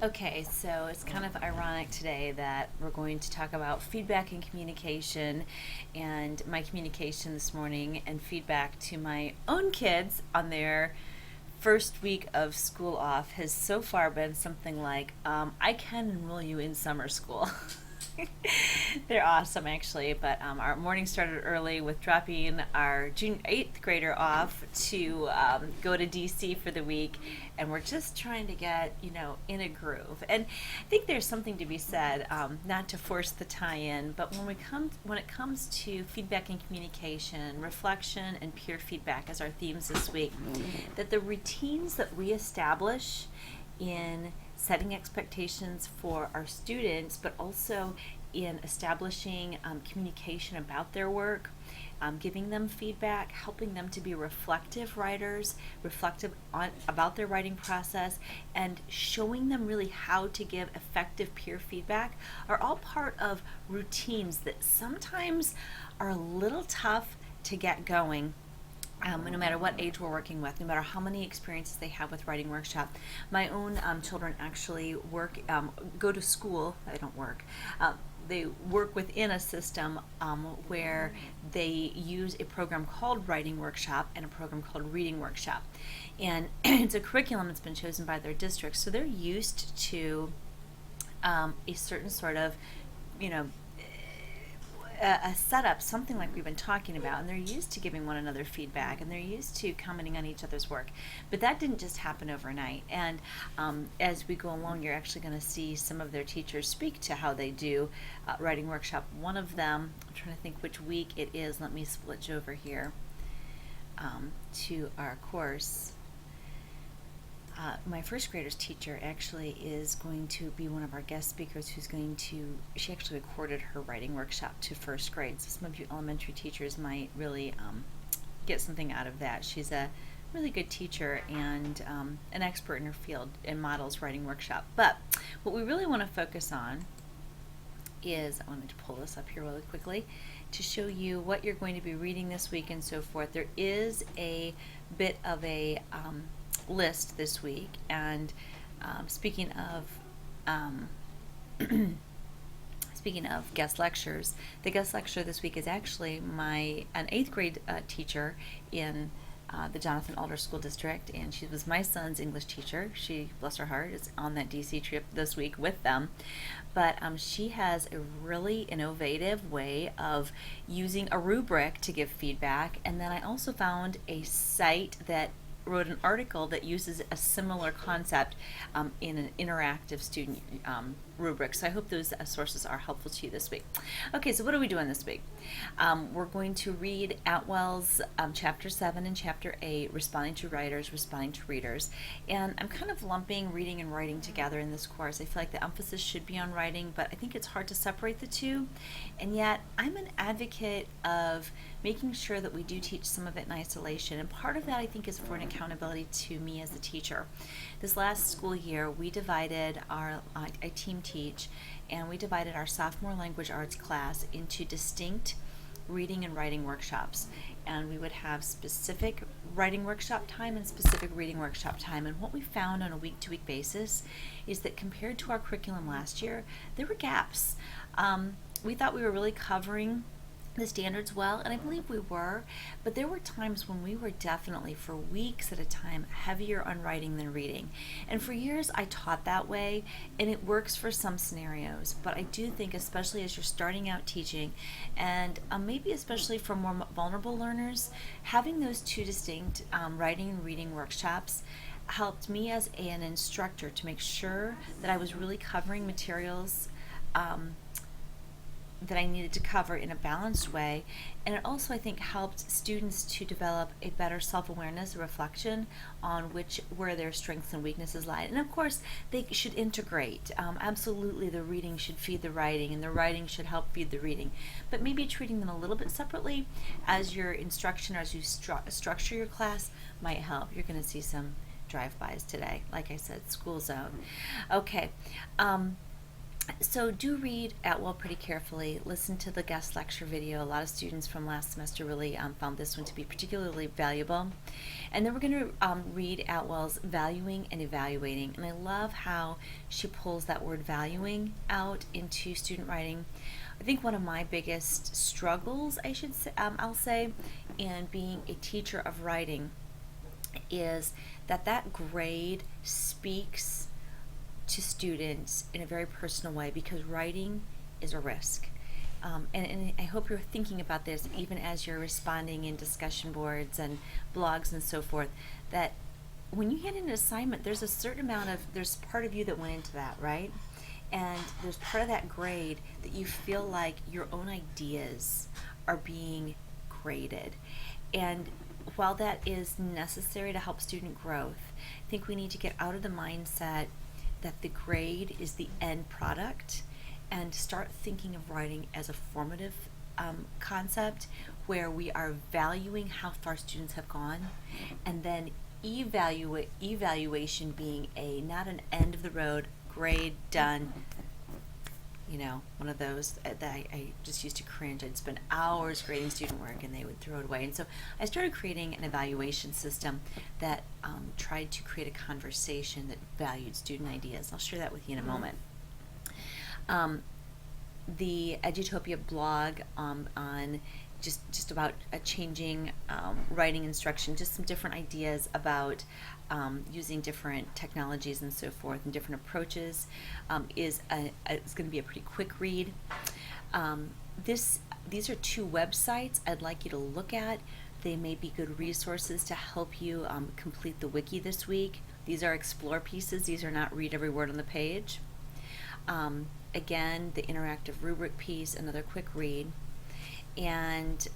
Okay, so it's kind of ironic today that we're going to talk about feedback and communication, and my communication this morning and feedback to my own kids on their first week of school off has so far been something like, I can enroll you in summer school. They're awesome, actually. But our morning started early with dropping our junior eighth grader off to go to DC for the week, and we're just trying to get in a groove. And I think there's something to be said, not to force the tie-in, but when it comes to feedback and communication, reflection and peer feedback as our themes this week, that the routines that we establish in setting expectations for our students, but also in establishing communication about their work, giving them feedback, helping them to be reflective writers, reflective about their writing process, and showing them really how to give effective peer feedback are all part of routines that sometimes are a little tough to get going, no matter what age we're working with, no matter how many experiences they have with writing workshop. My own children actually go to school. They don't work. They work within a system where they use a program called Writing Workshop and a program called Reading Workshop. And it's a curriculum that's been chosen by their district. So they're used to a certain sort of, you know, a setup, something like we've been talking about, and they're used to giving one another feedback, and they're used to commenting on each other's work. But that didn't just happen overnight. And as we go along, you're actually going to see some of their teachers speak to how they do writing workshop. One of them, I'm trying to think which week it is. Let me switch over here to our course. My first grader's teacher actually is going to be one of our guest speakers she actually recorded her writing workshop to first grade. So some of you elementary teachers might really get something out of that. She's a really good teacher and an expert in her field and models writing workshop. But what we really want to focus on is, I wanted to pull this up here really quickly to show you what you're going to be reading this week and so forth. There is a bit of a list this week, and speaking of speaking of guest lectures, the guest lecture this week is actually an eighth grade teacher in the Jonathan Alder School District, and she was my son's English teacher. She, bless her heart, is on that DC trip this week with them. But she has a really innovative way of using a rubric to give feedback, and then I also found a site that wrote an article that uses a similar concept in an interactive student rubric. So I hope those sources are helpful to you this week. Okay, so what are we doing this week? We're going to read Atwell's Chapter 7 and Chapter 8, Responding to Writers, Responding to Readers. And I'm kind of lumping reading and writing together in this course. I feel like the emphasis should be on writing, but I think it's hard to separate the two. And yet, I'm an advocate of making sure that we do teach some of it in isolation. And part of that, I think, is for an accountability to me as a teacher. This last school year, we divided I team teach, and we divided our sophomore language arts class into distinct reading and writing workshops. And we would have specific writing workshop time and specific reading workshop time. And what we found on a week-to-week basis is that compared to our curriculum last year, there were gaps. We thought we were really covering the standards well, and I believe we were, but there were times when we were definitely, for weeks at a time, heavier on writing than reading. And for years I taught that way, and it works for some scenarios, but I do think, especially as you're starting out teaching, and maybe especially for more vulnerable learners, having those two distinct writing and reading workshops helped me as an instructor to make sure that I was really covering materials that I needed to cover in a balanced way. And it also, I think, helped students to develop a better self-awareness, a reflection on where their strengths and weaknesses lie. And of course, they should integrate. Absolutely, the reading should feed the writing, and the writing should help feed the reading. But maybe treating them a little bit separately as your instruction, or as you structure your class, might help. You're going to see some drive-bys today. Like I said, school zone. Okay. So do read Atwell pretty carefully. Listen to the guest lecture video. A lot of students from last semester really found this one to be particularly valuable. And then we're going to read Atwell's Valuing and Evaluating. And I love how she pulls that word valuing out into student writing. I think one of my biggest struggles, I'll say, in being a teacher of writing is that grade speaks to students in a very personal way, because writing is a risk. And I hope you're thinking about this even as you're responding in discussion boards and blogs and so forth, that when you hand in an assignment, there's a certain amount of, there's part of you that went into that, right? And there's part of that grade that you feel like your own ideas are being graded. And while that is necessary to help student growth, I think we need to get out of the mindset that the grade is the end product and start thinking of writing as a formative concept where we are valuing how far students have gone, and then evaluation being not an end of the road grade done, one of those that I just used to cringe. I'd spend hours grading student work and they would throw it away. And so I started creating an evaluation system that tried to create a conversation that valued student ideas. I'll share that with you in a moment. The Edutopia blog on just about changing writing instruction, just some different ideas about using different technologies and so forth and different approaches it's going to be a pretty quick read. These are two websites I'd like you to look at. They may be good resources to help you complete the wiki this week. These are explore pieces. These are not read every word on the page. Again, the interactive rubric piece, another quick read. And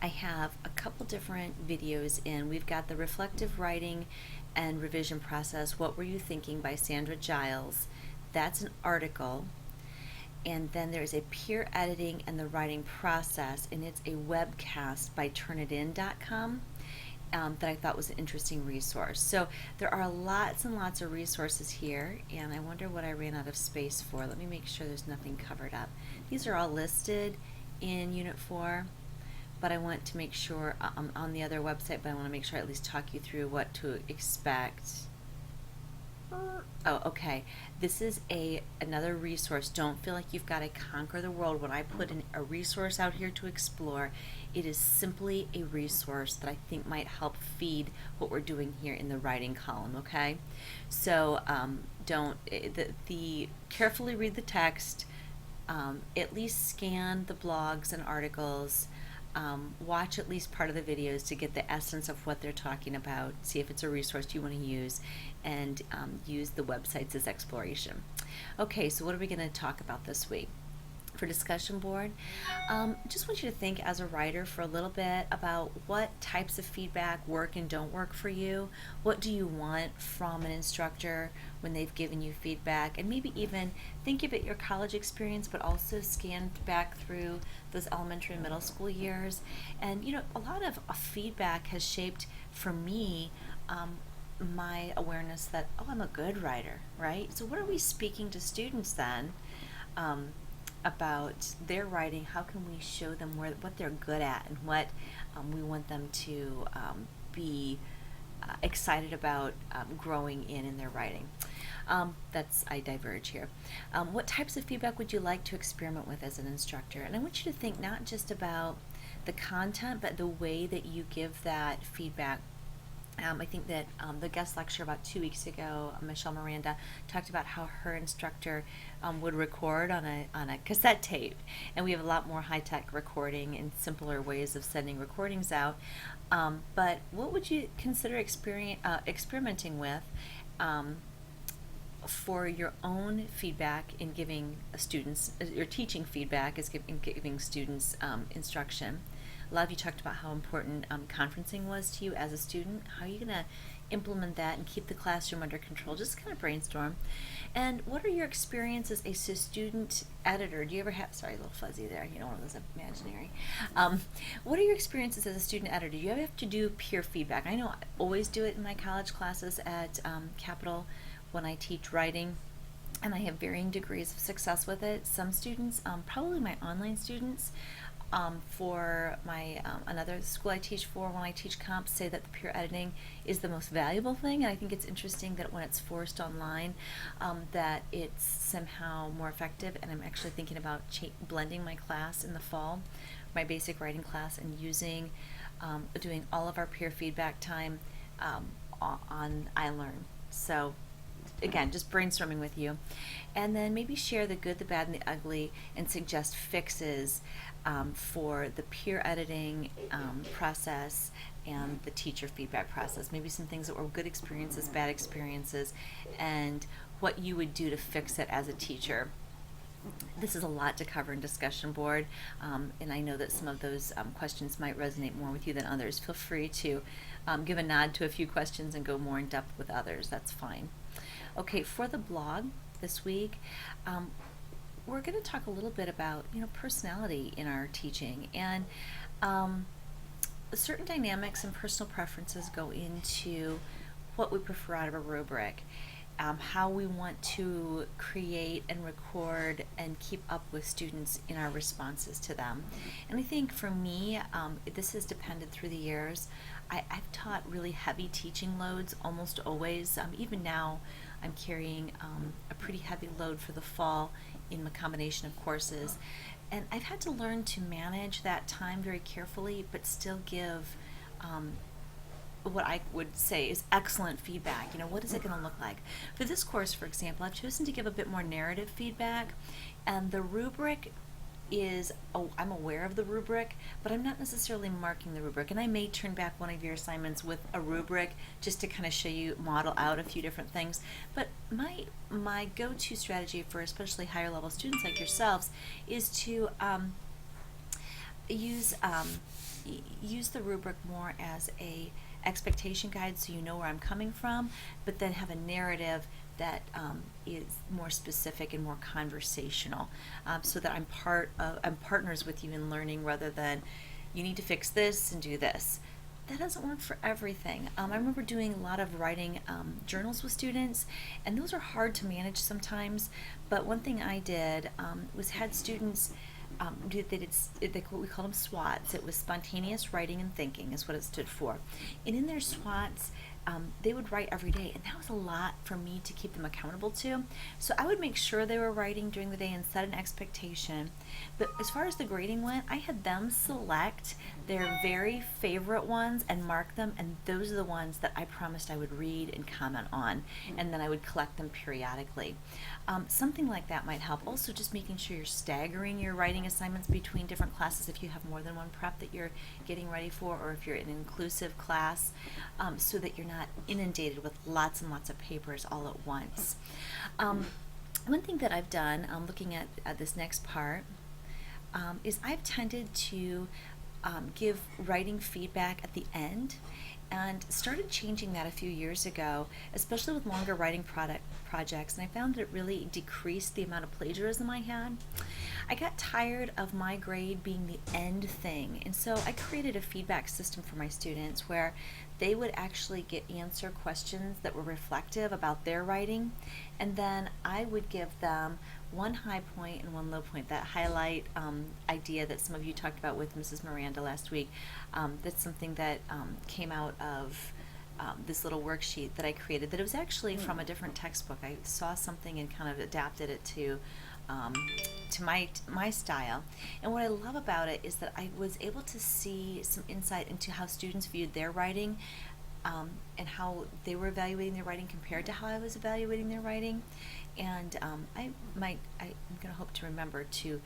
I have a couple different videos in. We've got the reflective writing and revision process, What Were You Thinking by Sandra Giles. That's an article. And then there's a peer editing and the writing process, and it's a webcast by turnitin.com that I thought was an interesting resource. So there are lots and lots of resources here, and I wonder what I ran out of space for. Let me make sure there's nothing covered up. These are all listed in Unit 4, but I want to make sure on the other website, but I want to make sure I at least talk you through what to expect. Oh, okay. This is another resource. Don't feel like you've got to conquer the world. When I put a resource out here to explore, it is simply a resource that I think might help feed what we're doing here in the writing column, okay? So carefully read the text, at least scan the blogs and articles, watch at least part of the videos to get the essence of what they're talking about, see if it's a resource you want to use, and use the websites as exploration. Okay, so what are we going to talk about this week? For discussion board, just want you to think as a writer for a little bit about what types of feedback work and don't work for you. What do you want from an instructor when they've given you feedback? And maybe even think about your college experience, but also scan back through those elementary and middle school years. And a lot of feedback has shaped, for me, my awareness that, I'm a good writer, right? So what are we speaking to students then? About their writing? How can we show them what they're good at and what we want them to be excited about growing in their writing? I diverge here. What types of feedback would you like to experiment with as an instructor? And I want you to think not just about the content, but the way that you give that feedback. I think that the guest lecture about 2 weeks ago, Michelle Miranda, talked about how her instructor would record on a cassette tape, and we have a lot more high-tech recording and simpler ways of sending recordings out. But what would you consider experimenting with for your own feedback in giving students, your teaching feedback is giving students instruction? A lot of you talked about how important conferencing was to you as a student. How are you going to implement that and keep the classroom under control? Just kind of brainstorm. And what are your experiences as a student editor? Do you ever have, sorry, a little fuzzy there, one of those imaginary. What are your experiences as a student editor? Do you ever have to do peer feedback? I know I always do it in my college classes at Capital when I teach writing. and I have varying degrees of success with it. Some students, probably my online students, for my another school I teach for, when I teach comps, say that the peer editing is the most valuable thing. And I think it's interesting that when it's forced online, that it's somehow more effective. And I'm actually thinking about blending my class in the fall, my basic writing class, and using doing all of our peer feedback time on iLearn. So again, just brainstorming with you. And then maybe share the good, the bad, and the ugly, and suggest fixes for the peer editing process and the teacher feedback process. Maybe some things that were good experiences, bad experiences, and what you would do to fix it as a teacher. This is a lot to cover in discussion board, and I know that some of those questions might resonate more with you than others. Feel free to give a nod to a few questions and go more in depth with others. That's fine. Okay, for the blog this week, we're going to talk a little bit about personality in our teaching, and certain dynamics and personal preferences go into what we prefer out of a rubric. How we want to create and record and keep up with students in our responses to them. And I think for me, this has depended through the years. I've taught really heavy teaching loads almost always. Even now, I'm carrying a pretty heavy load for the fall in a combination of courses. And I've had to learn to manage that time very carefully, but still give what I would say is excellent feedback. What is it going to look like? For this course, for example, I've chosen to give a bit more narrative feedback, and the rubric is, I'm aware of the rubric, but I'm not necessarily marking the rubric. And I may turn back one of your assignments with a rubric just to kind of show you, model out a few different things. But my go-to strategy for especially higher level students like yourselves is to use the rubric more as a expectation guide, so you know where I'm coming from, but then have a narrative that is more specific and more conversational, so that I'm partners with you in learning, rather than you need to fix this and do this. That doesn't work for everything. I remember doing a lot of writing journals with students, and those are hard to manage sometimes. But one thing I did was had students what we call them SWATs. It was spontaneous writing and thinking is what it stood for. And in their SWATs, they would write every day, and that was a lot for me to keep them accountable to. So I would make sure they were writing during the day and set an expectation. But as far as the grading went, I had them select their very favorite ones and mark them, and those are the ones that I promised I would read and comment on, and then I would collect them periodically. Something like that might help. Also, just making sure you're staggering your writing assignments between different classes if you have more than one prep that you're getting ready for, or if you're in an inclusive class, so that you're not inundated with lots and lots of papers all at once. One thing that I've done, looking at this next part, is I've tended to give writing feedback at the end, and started changing that a few years ago, especially with longer writing projects, and I found that it really decreased the amount of plagiarism I had. I got tired of my grade being the end thing, and so I created a feedback system for my students where they would actually answer questions that were reflective about their writing, and then I would give them one high point and one low point. That highlight idea that some of you talked about with Mrs. Miranda last week, that's something that came out of this little worksheet that I created, that it was actually from a different textbook. I saw something and kind of adapted it to my style. And what I love about it is that I was able to see some insight into how students viewed their writing, and how they were evaluating their writing compared to how I was evaluating their writing. And I'm going to hope to remember to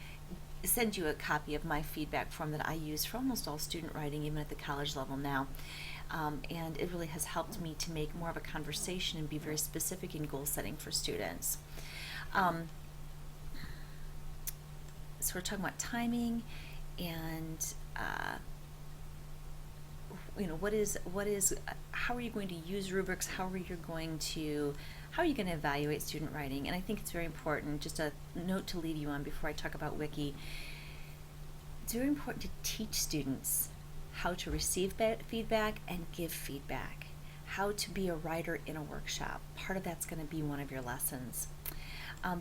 send you a copy of my feedback form that I use for almost all student writing, even at the college level now. And it really has helped me to make more of a conversation and be very specific in goal setting for students. So we're talking about timing, and how are you going to use rubrics? How are you going to evaluate student writing? And I think it's very important, just a note to lead you on before I talk about Wiki. It's very important to teach students how to receive feedback and give feedback, how to be a writer in a workshop. Part of that's going to be one of your lessons.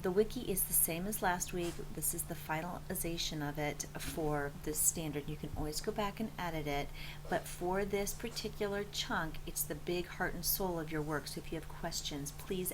The wiki is the same as last week. This is the finalization of it for this standard. You can always go back and edit it, but for this particular chunk, it's the big heart and soul of your work. So if you have questions, please